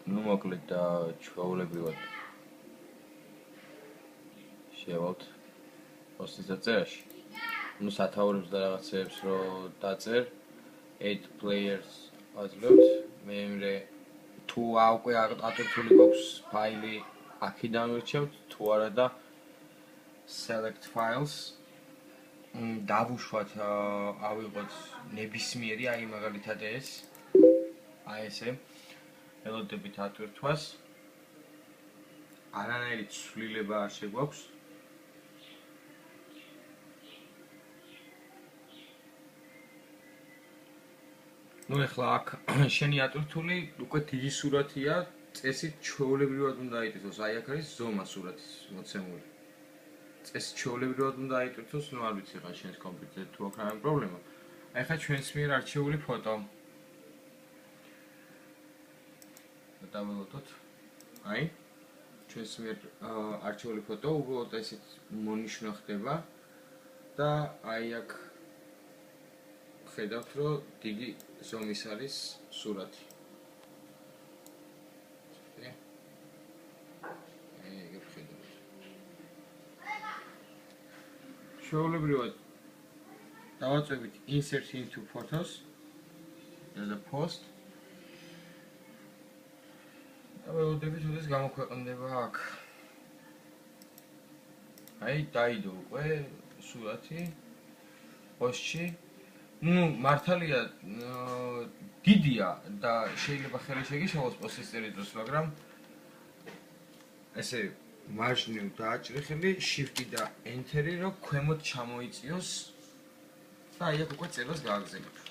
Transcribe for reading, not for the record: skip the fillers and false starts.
ну მოკლედ და ჩვეულებრივად შევალთ პოსტის დაწერაში. ну სათაურებს და რაღაცებს რო დაწერ 8 players აძლევთ. მე თუ უკვე აკეთებული გვაქვს ფაილი აქედან ვირჩევთ თუ არა და select files დავუშვათ ავიღოთ ნებისმიერი აი მაგალითად ეს აი ესე ელოდებით ატვირთვას არანაირი ცვლილება არ შეგვაქვს ну ეხლა აქ შენი ატვირთული უკვე დიდი სურათია წესით ჩვეულებრივად უნდა აიტვირთოს აი აქ არის ზომა სურათის მოცემული წესით ჩვეულებრივად უნდა აიტვირთოს ну არ ვიცი ხა შენს კომპიუტერზე თუ აქვს რა პრობლემა აი ხა ჩვენს მიერ არჩეული ფოტო დავველოდოთ აი ჩვენს მიერ არჩეული ფოტო უბრალოდ ესეთ მონიშნა ხდება და აი აქ ხედავთ რომ დიდი ზომის არის სურათი ჩვეულებრივად დავაწვევით insert into photos as a post დავველოდებით უდეს გამოქვეყნდება აქ აი დაიდო უკვე სურათი პოსტში ну მართალია დიდია და შეიძლება ხელი შეგიშალოს პოსტის წერის მაგრამ ესე მარჯვნივ დააჭრიხილი shift-ი და enter-ი რომ ქვემოთ ჩამოიწიოს და აი აქ უკვე წერას გააგზავნებთ